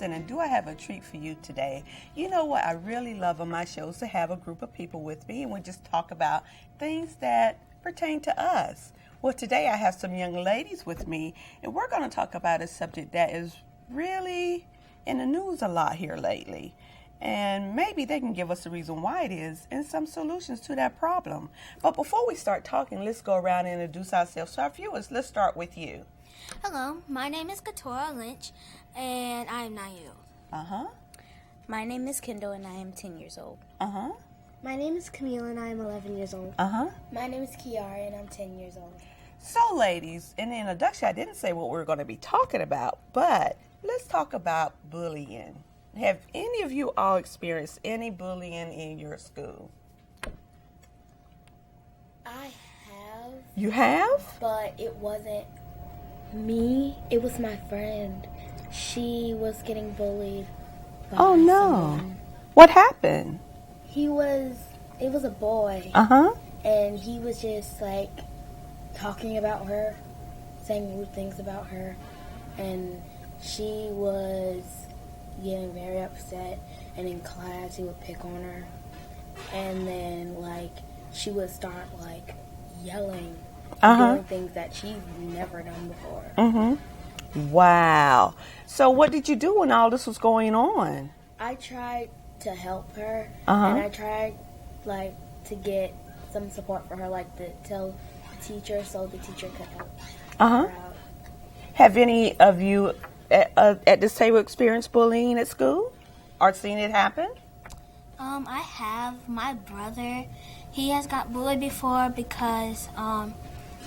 Kristen, and do I have a treat for you today? You know what I really love on my shows to have a group of people with me and we just talk about things that pertain to us. Well, today I have some young ladies with me, and we're going to talk about a subject that is really in the news a lot here lately. And maybe they can give us a reason why it is and some solutions to that problem. But before we start talking, let's go around and introduce ourselves to our viewers. Let's start with you. Hello, my name is Katora Lynch, and I am 9 years old. Uh-huh. My name is Kendall, and I am 10 years old. Uh-huh. My name is Camille, and I am 11 years old. Uh-huh. My name is Kiara, and I'm 10 years old. So, ladies, in the introduction, I didn't say what we're going to be talking about, but let's talk about bullying. Have any of you all experienced any bullying in your school? I have. You have? But it wasn't me. It was my friend. She was getting bullied by someone. What happened? It was a boy. Uh-huh. And he was just like talking about her, saying rude things about her. And she was getting very upset. And in class, he would pick on her. And then, like, she would start, like, yelling. Doing things that she's never done before. Mm-hmm. Wow. So what did you do when all this was going on? I tried to help her, Uh-huh. and I tried, like, to get some support for her, like, to tell the teacher so the teacher could help Uh-huh. her out. Have any of you at this table experienced bullying at school or seen it happen? I have. My brother, he has got bullied before because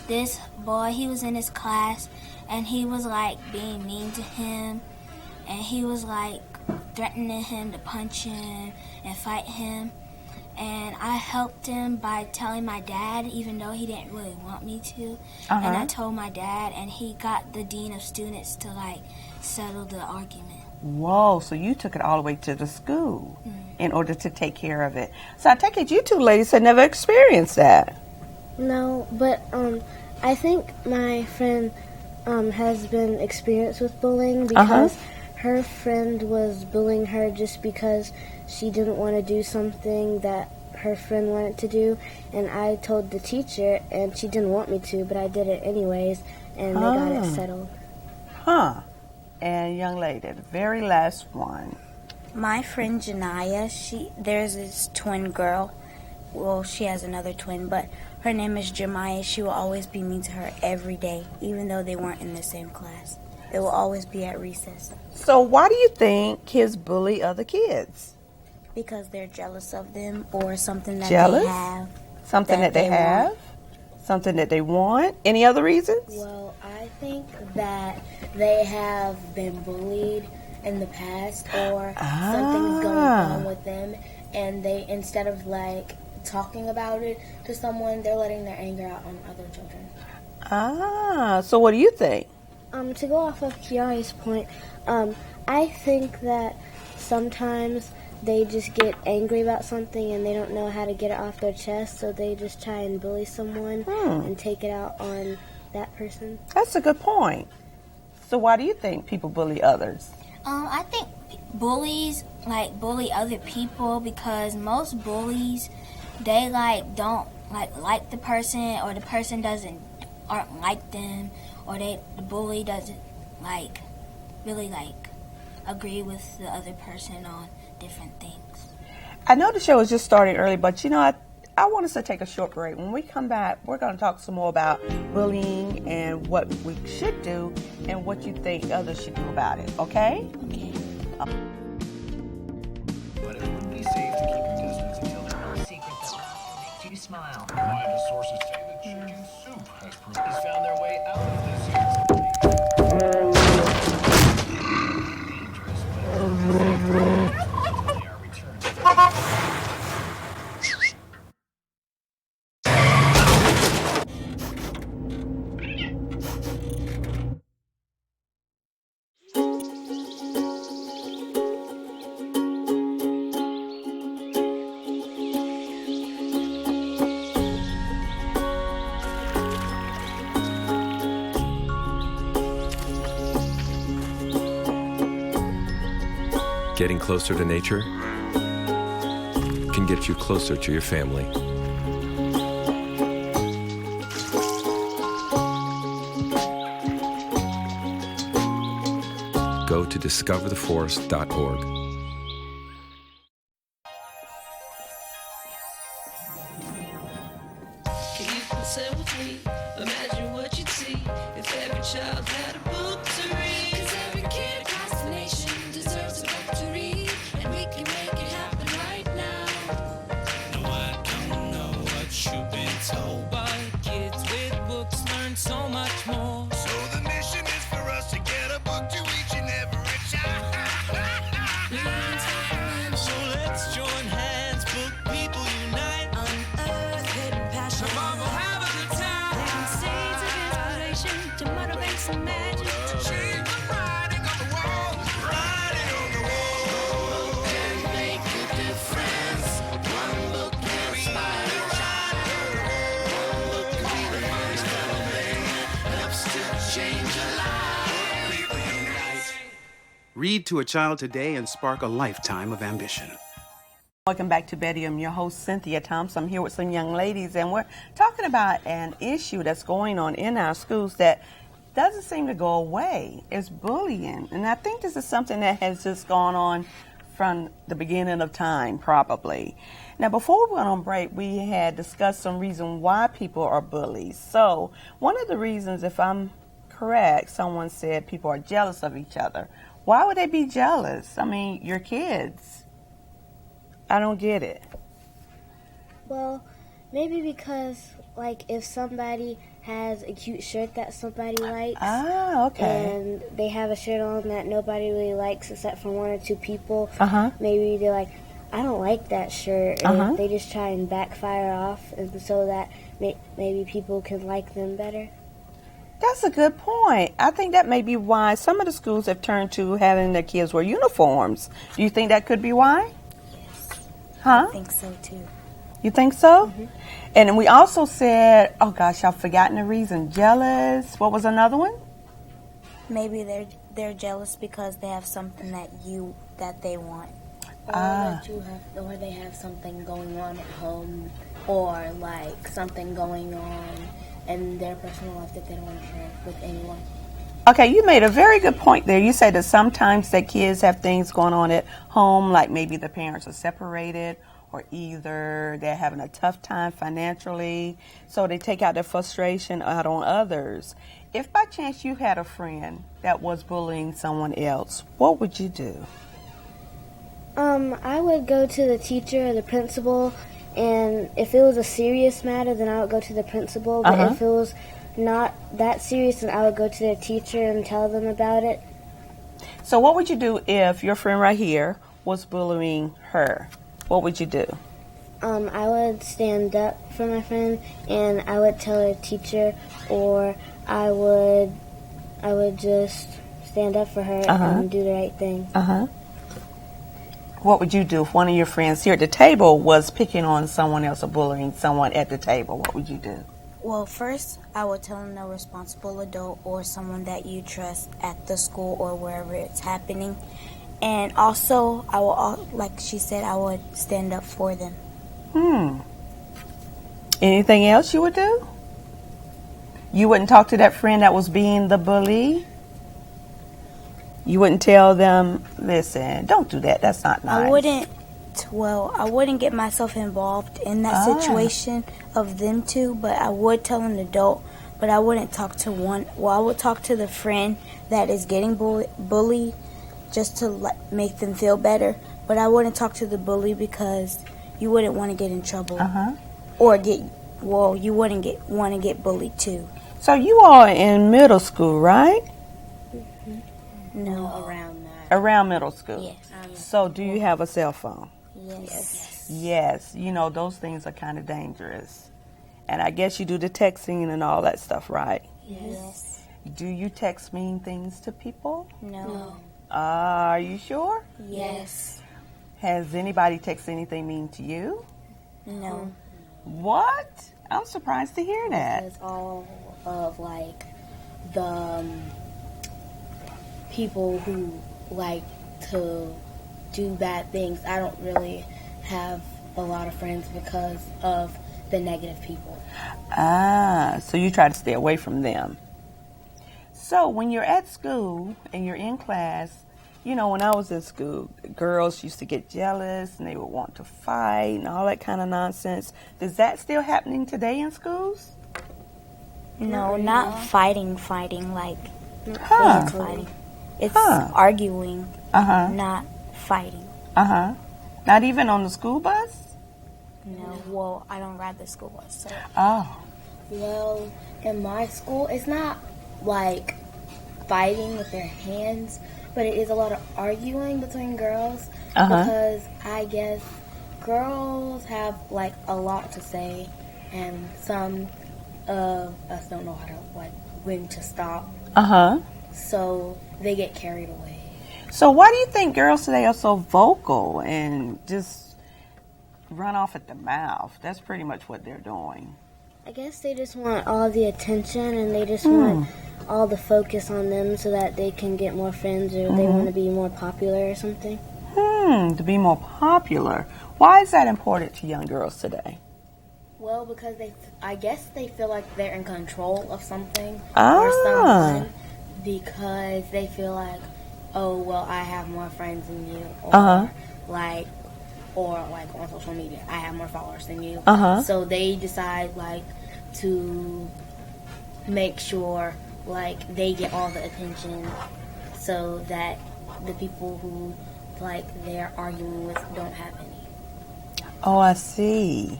this boy, he was in his class and he was like being mean to him and he was like threatening him to punch him and fight him. And I helped him by telling my dad, even though he didn't really want me to. Uh-huh. And I told my dad, and he got the dean of students to like settle the argument. Whoa, so you took it all the way to the school in order to take care of it. So I take it you two ladies had never experienced that. No, but I think my friend has been experienced with bullying because her friend was bullying her just because she didn't want to do something that her friend wanted to do, and I told the teacher, and she didn't want me to, but I did it anyways, and they got it settled. Huh. And young lady, the very last one. My friend Janaya, there's this twin girl. Well, she has another twin, but her name is Jemiah. She will always be mean to her every day, even though they weren't in the same class. They will always be at recess. So why do you think kids bully other kids? Because they're jealous of them or something that Jealous? they have. Something that they have? Something that they want? Any other reasons? Well, I think that they have been bullied in the past or something's going on with them, and they, instead of like talking about it to someone, they're letting their anger out on other children. So what do you think? To go off of Kiara's point, I think that sometimes they just get angry about something and they don't know how to get it off their chest, so they just try and bully someone and take it out on that person. That's a good point. So why do you think people bully others? I think bullies like bully other people because most bullies, they like don't like the person, or the person aren't like them, or the bully doesn't really agree with the other person on different things. I know the show is just starting early, but you know, I want us to take a short break. When we come back, we're going to talk some more about bullying and what we should do and what you think others should do about it, okay? Okay. But it wouldn't be safe to keep your distance until there are secrets that make you smile. Reliable sources say that chicken soup has found their way out of this year's dangerous, but they are returned. Getting closer to nature can get you closer to your family. Go to discovertheforest.org. Can you consent with me? Imagine what you'd see if every child had a book to read. 'Cause every kid across the nation deserves a book to read, and we can make it happen right now. No, I don't know what you've been told, but kids with books learn so much more. So the mission is for us to get a book to each and every child. So let's join hands, book people unite, Unearth hidden passion. come on, we'll have a good time. Planting seeds of inspiration to motivate some magic. Change the writing on the wall, writing on the wall. And make a difference. One book can inspire a child. One book can be the first little thing that helps to change a life. People unite. Read to a child today and spark a lifetime of ambition. Welcome back to Betty. I'm your host, Cynthia Thompson. I'm here with some young ladies, and we're talking about an issue that's going on in our schools that doesn't seem to go away. It's bullying. And I think this is something that has just gone on from the beginning of time, probably. Now, before we went on break, we had discussed some reason why people are bullies. So one of the reasons, if I'm correct, someone said people are jealous of each other. Why would they be jealous? I mean, you're kids. I don't get it. Well, maybe because, like, if somebody has a cute shirt that somebody likes, Ah, okay. and they have a shirt on that nobody really likes except for one or two people, Uh-huh. maybe they're like, I don't like that shirt, and Uh-huh. they just try and backfire off, and so that maybe people can like them better. That's a good point. I think that may be why some of the schools have turned to having their kids wear uniforms. Do you think that could be why? Huh? I think so too. You think so? And then we also said, oh gosh, I've forgotten the reason. Jealous. What was another one? Maybe they're jealous because they have something that they want. Or they have something going on at home, or like something going on in their personal life that they don't want to share with anyone. Okay, you made a very good point there. You said that sometimes that kids have things going on at home, like maybe the parents are separated, or either they're having a tough time financially, so they take out their frustration out on others. If by chance you had a friend that was bullying someone else, what would you do? I would go to the teacher or the principal, and if it was a serious matter, then I would go to the principal. But if it was not that serious, then I would go to their teacher and tell them about it. So what would you do if your friend right here was bullying her? What would you do? I would stand up for my friend, and I would tell her teacher, or I would just stand up for her and do the right thing. What would you do if one of your friends here at the table was picking on someone else or bullying someone at the table? What would you do? Well, first, I would tell them a responsible adult or someone that you trust at the school or wherever it's happening. And also, I will, like she said, I would stand up for them. Anything else you would do? You wouldn't talk to that friend that was being the bully? You wouldn't tell them, listen, don't do that. That's not nice. I wouldn't get myself involved in that situation of them two, but I would tell an adult, but I wouldn't talk to I would talk to the friend that is getting bullied just to make them feel better, but I wouldn't talk to the bully because you wouldn't want to get in trouble or you wouldn't want to get bullied too. So you are in middle school, right? No. Around that. Around middle school. Yes. So do you have a cell phone? Yes. Yes. You know, those things are kind of dangerous. And I guess you do the texting and all that stuff, right? Yes. Do you text mean things to people? No. Are you sure? Yes. Has anybody texted anything mean to you? No. What? I'm surprised to hear that. It's all of like the people who like to do bad things. I don't really have a lot of friends because of the negative people. So you try to stay away from them. So when you're at school and you're in class, you know, when I was in school, girls used to get jealous and they would want to fight and all that kind of nonsense. Is that still happening today in schools? No, not fighting, like fighting. It's arguing, not fighting. Not even on the school bus? No, well, I don't ride the school bus. So. Oh. Well, in my school, it's not like fighting with their hands, but it is a lot of arguing between girls because I guess girls have like a lot to say, and some of us don't know how to like when to stop. So they get carried away. So why do you think girls today are so vocal and just run off at the mouth? That's pretty much what they're doing. I guess they just want all the attention and they just want all the focus on them so that they can get more friends or they want to be more popular or something. To be more popular. Why is that important to young girls today? Well, because I guess they feel like they're in control of something or someone because they feel like, oh, well, I have more friends than you, or like on social media, I have more followers than you. So they decide like to make sure like they get all the attention so that the people who like they're arguing with don't have any. Oh, I see.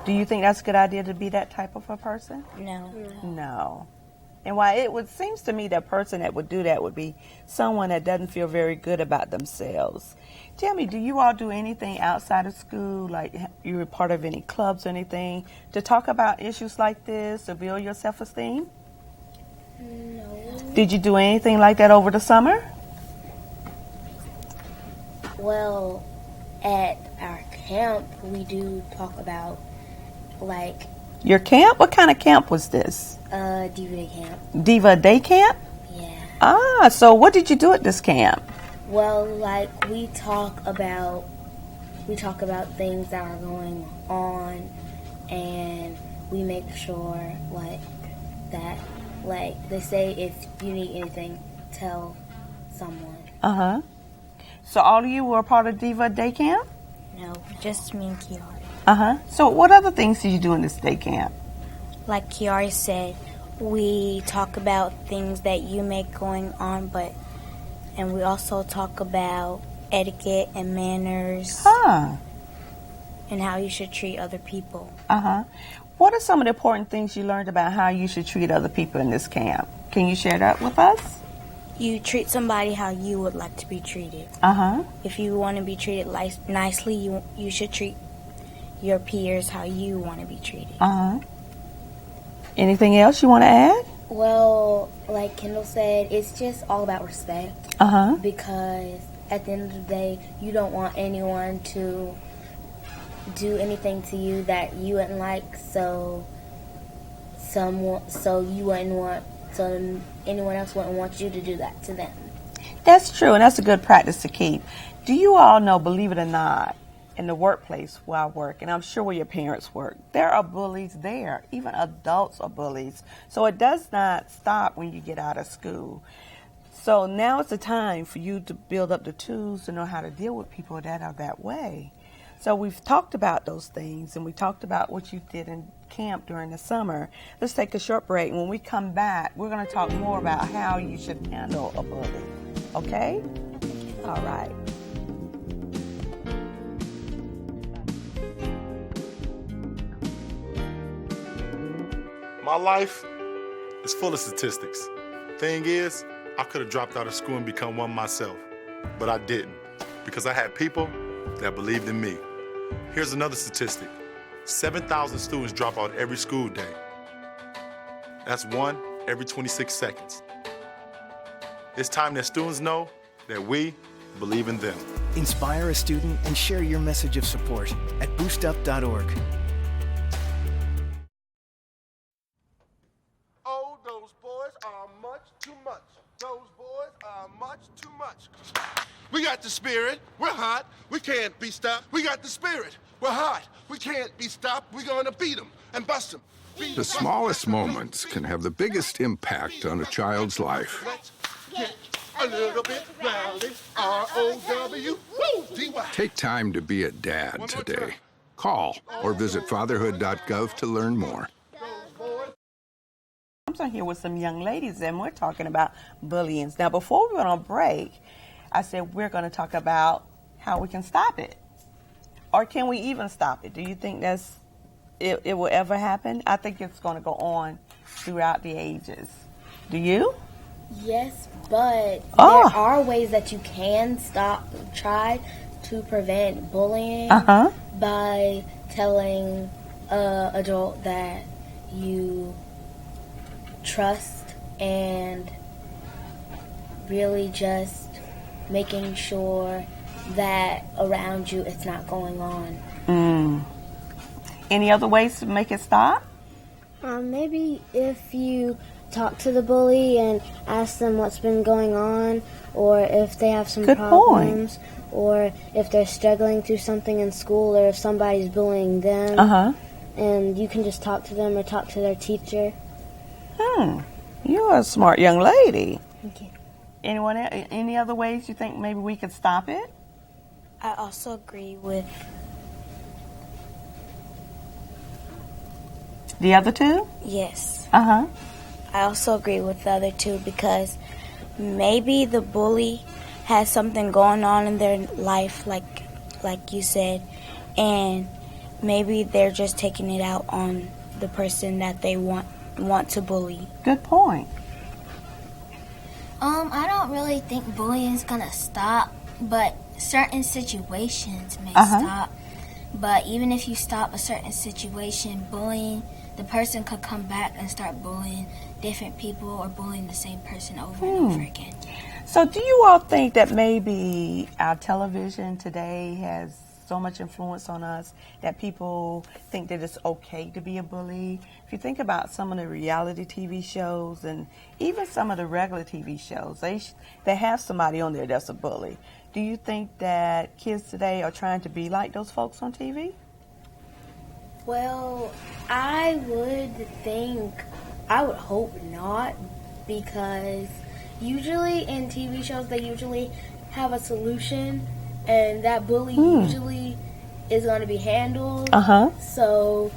Do you think that's a good idea to be that type of a person? No. And why seems to me that person that would do that would be someone that doesn't feel very good about themselves. Tell me, do you all do anything outside of school, like you're part of any clubs or anything, to talk about issues like this, to build your self-esteem? No. Did you do anything like that over the summer? Well, at our camp, we do talk about, like... Your camp? What kind of camp was this? Diva Day camp. Diva Day camp? Yeah. So what did you do at this camp? Well, like, we talk about things that are going on, and we make sure, like, that, like, they say if you need anything, tell someone. So all of you were a part of Diva Day camp? No, just me and Kiara. So what other things did you do in this day camp? Like Kiara said, we talk about things that you make going on, and we also talk about etiquette and manners and how you should treat other people. What are some of the important things you learned about how you should treat other people in this camp? Can you share that with us? You treat somebody how you would like to be treated. If you want to be treated nicely, you should treat your peers how you want to be treated. Anything else you want to add? Well, like Kendall said, it's just all about respect. Because at the end of the day, you don't want anyone to do anything to you that you wouldn't like, so anyone else wouldn't want you to do that to them. That's true, and that's a good practice to keep. Do you all know, believe it or not, in the workplace where I work, and I'm sure where your parents work, there are bullies there. Even adults are bullies. So it does not stop when you get out of school. So now is the time for you to build up the tools to know how to deal with people that are that way. So we've talked about those things, and we talked about what you did in camp during the summer. Let's take a short break. When we come back, we're going to talk more about how you should handle a bully. Okay? All right. My life is full of statistics. Thing is, I could have dropped out of school and become one myself, but I didn't because I had people that believed in me. Here's another statistic. 7,000 students drop out every school day. That's one every 26 seconds. It's time that students know that we believe in them. Inspire a student and share your message of support at boostup.org. Oh, those boys are much too much. Those boys are much too much. We got the spirit. We're hot. We can't be stopped. We got the spirit. We're hot. We can't be stopped. We're gonna beat them and bust them. The smallest moments can have the biggest impact on a child's life. Let's get a little bit rowdy. R-O-W-D-Y. Take time to be a dad today. Call or visit fatherhood.gov to learn more. I'm here with some young ladies, and we're talking about bullying. Now, before we went on break, I said we're going to talk about how we can stop it. Or can we even stop it? Do you think it will ever happen? I think it's going to go on throughout the ages. Do you? Yes, but there are ways that you can try to prevent bullying by telling an adult that you trust and really just making sure that around you it's not going on. Any other ways to make it stop? Maybe if you talk to the bully and ask them what's been going on, or if they have some problems, or if they're struggling through something in school, or if somebody's bullying them, and you can just talk to them or talk to their teacher. You're a smart young lady. Thank you. Any other ways you think maybe we could stop it? I also agree with the other two. Yes. I also agree with the other two because maybe the bully has something going on in their life, like you said, and maybe they're just taking it out on the person that they want to bully. Good point. I don't really think bullying is gonna stop, but certain situations may stop. But even if you stop a certain situation, bullying, the person could come back and start bullying different people or bullying the same person over and over again. So do you all think that maybe our television today has so much influence on us that people think that it's okay to be a bully? If you think about some of the reality TV shows and even some of the regular TV shows, they have somebody on there that's a bully. Do you think that kids today are trying to be like those folks on TV? Well, I would hope not, because usually in TV shows they usually have a solution, and that bully usually is going to be handled. So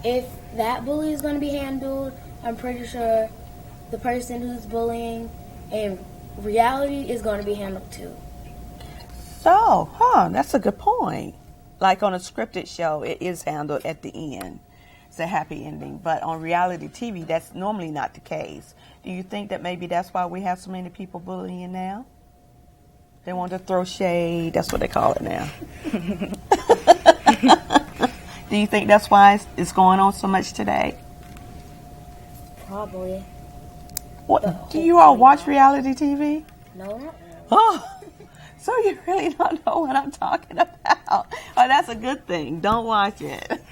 if that bully is going to be handled, I'm pretty sure the person who's bullying in reality is going to be handled too. So, that's a good point. Like on a scripted show, it is handled at the end. It's a happy ending. But on reality TV, that's normally not the case. Do you think that maybe that's why we have so many people bullying now? They want to throw shade. That's what they call it now. Do you think that's why it's going on so much today? Probably. What, do you all watch reality TV? No, not really. Oh, so you really don't know what I'm talking about. Oh, that's a good thing. Don't watch it.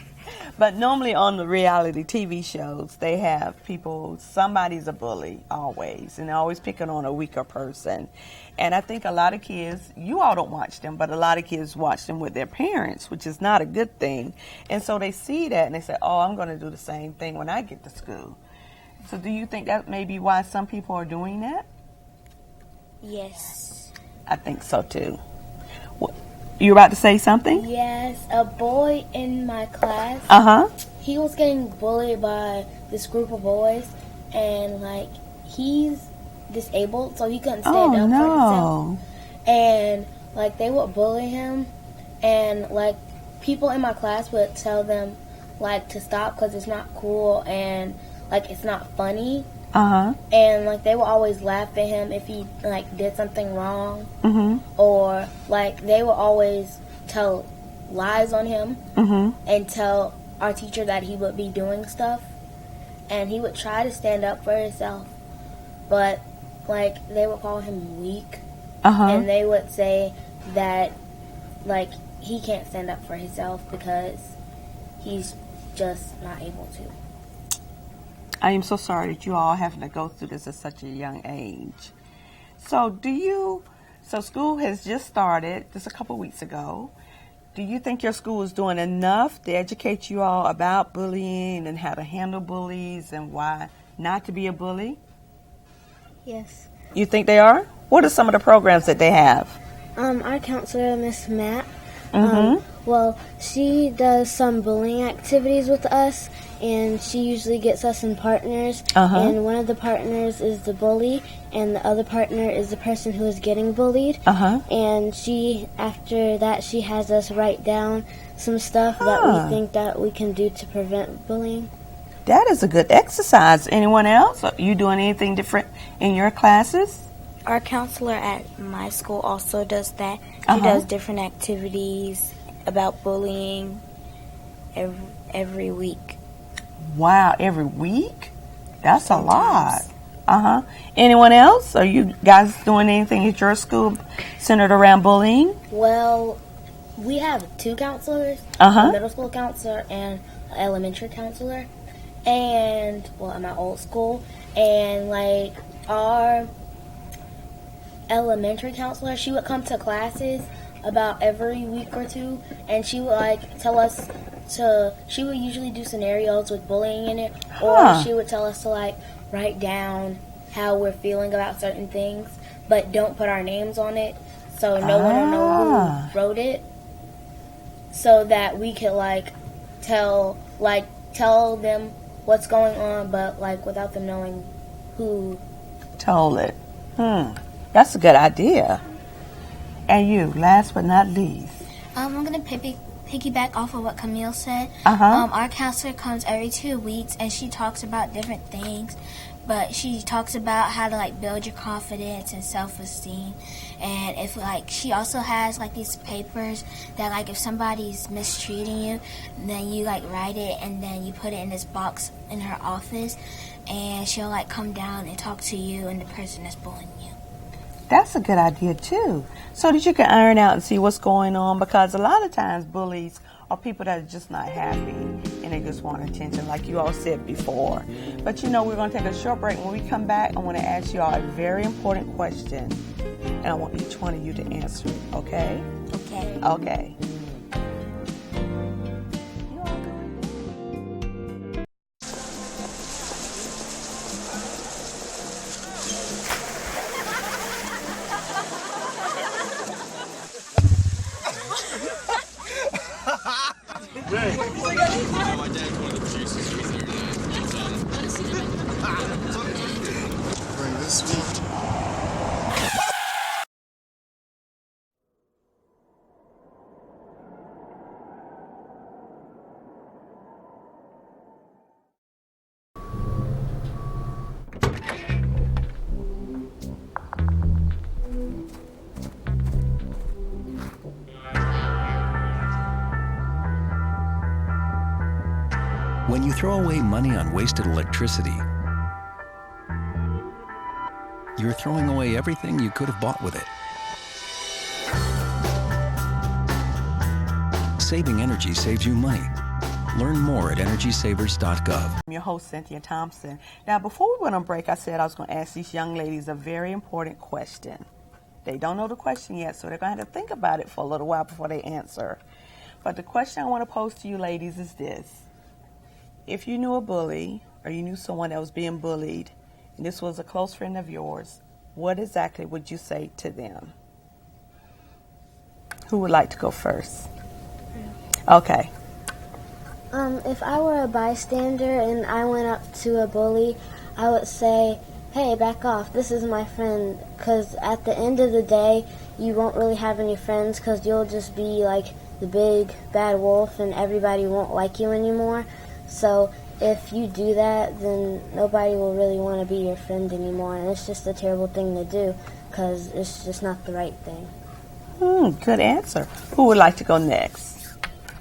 But normally on the reality TV shows, they have people, somebody's a bully always, and they're always picking on a weaker person. And I think a lot of kids, you all don't watch them, but a lot of kids watch them with their parents, which is not a good thing. And so they see that and they say, oh, I'm going to do the same thing when I get to school. So do you think that may be why some people are doing that? Yes. I think so too. You about to say something? Yes, a boy in my class, he was getting bullied by this group of boys, and like he's disabled, so he couldn't stand up for himself. And like they would bully him, and like people in my class would tell them like to stop because it's not cool and like it's not funny. And like they would always laugh at him if he like did something wrong, or like they would always tell lies on him and tell our teacher that he would be doing stuff, and he would try to stand up for himself, but like they would call him weak, and they would say that like he can't stand up for himself because he's just not able to. I am so sorry that you all having to go through this at such a young age. So do you So school has just started just a couple weeks ago. Do you think your school is doing enough to educate you all about bullying and how to handle bullies and why not to be a bully? Yes. You think they are? What are some of the programs that they have? Our counselor, Miss Matt, Mm-hmm. well, she does some bullying activities with us, and she usually gets us in partners. Uh-huh. And one of the partners is the bully, and the other partner is the person who is getting bullied. Uh-huh. And after that, she has us write down some stuff that we think that we can do to prevent bullying. That is a good exercise. Anyone else? Are you doing anything different in your classes? Our counselor at my school also does that. She does different activities about bullying every week. Wow, every week? That's a lot. Anyone else? Are you guys doing anything at your school centered around bullying? Well, we have 2 counselors, Uh-huh. a middle school counselor and an elementary counselor, and, well, at my old school, and, like, our elementary counselor, she would come to classes about every week or 2, and she would, like, tell us she would usually do scenarios with bullying in it, or she would tell us to, like, write down how we're feeling about certain things, but don't put our names on it, so no one will know who wrote it, so that we could, like, tell them what's going on, but, like, without them knowing who Told it. That's a good idea. And you, last but not least. I'm going to piggyback off of what Camille said. Our counselor comes every 2 weeks, and she talks about different things. But she talks about how to, like, build your confidence and self-esteem. And if, like, she also has, like, these papers that, like, if somebody's mistreating you, then you, like, write it and then you put it in this box in her office. And she'll, like, come down and talk to you and the person that's bullying you. That's a good idea, too. So that you can iron out and see what's going on, because a lot of times bullies are people that are just not happy and they just want attention, like you all said before. But you know, we're going to take a short break. When we come back, I want to ask you all a very important question, and I want each one of you to answer it, okay? Okay. Okay. Bring this one. When you throw away money on wasted electricity, you're throwing away everything you could have bought with it. Saving energy saves you money. Learn more at EnergySavers.gov. I'm your host, Cynthia Thompson. Now, before we went on break, I said I was going to ask these young ladies a very important question. They don't know the question yet, so they're going to have to think about it for a little while before they answer. But the question I want to pose to you ladies is this. If you knew a bully, or you knew someone that was being bullied, and this was a close friend of yours, what exactly would you say to them? Who would like to go first? Okay. If I were a bystander and I went up to a bully, I would say, hey, back off, this is my friend, because at the end of the day, you won't really have any friends because you'll just be like the big bad wolf and everybody won't like you anymore. So if you do that, then nobody will really want to be your friend anymore, and it's just a terrible thing to do because it's just not the right thing. Good answer. Who would like to go next?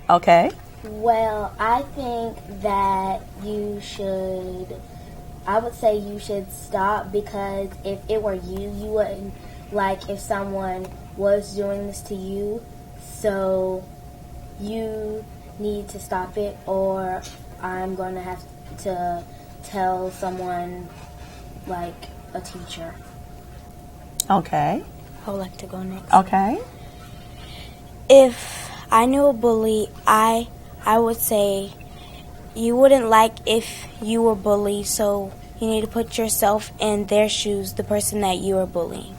Okay. Well, I think that I would say you should stop, because if it were you wouldn't like if someone was doing this to you, so you need to stop it, or I'm going to have to tell someone, like a teacher. Okay. I would like to go next. Okay. If I knew a bully, I would say you wouldn't like if you were bullied, so you need to put yourself in their shoes, the person that you are bullying.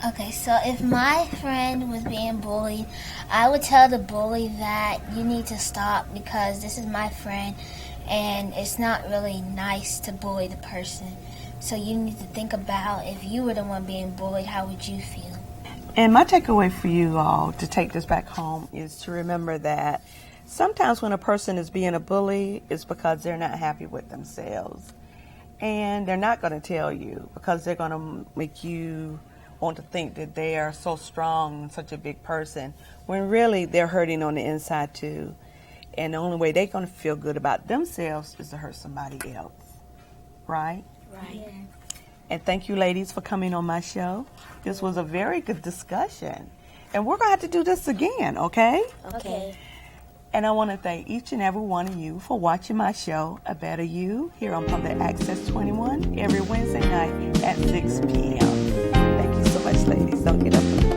Okay, so if my friend was being bullied, I would tell the bully that you need to stop because this is my friend and it's not really nice to bully the person. So you need to think about if you were the one being bullied, how would you feel? And my takeaway for you all to take this back home is to remember that sometimes when a person is being a bully, it's because they're not happy with themselves. And they're not going to tell you because they're going to make you want to think that they are so strong and such a big person when really they're hurting on the inside too. And the only way they're going to feel good about themselves is to hurt somebody else. Right? Right. Yeah. And thank you, ladies, for coming on my show. This was a very good discussion. And we're going to have to do this again, okay? Okay. And I want to thank each and every one of you for watching my show, A Better You, here on Public Access 21, every Wednesday night at 6 p.m. Thank you so much, ladies. Don't get up.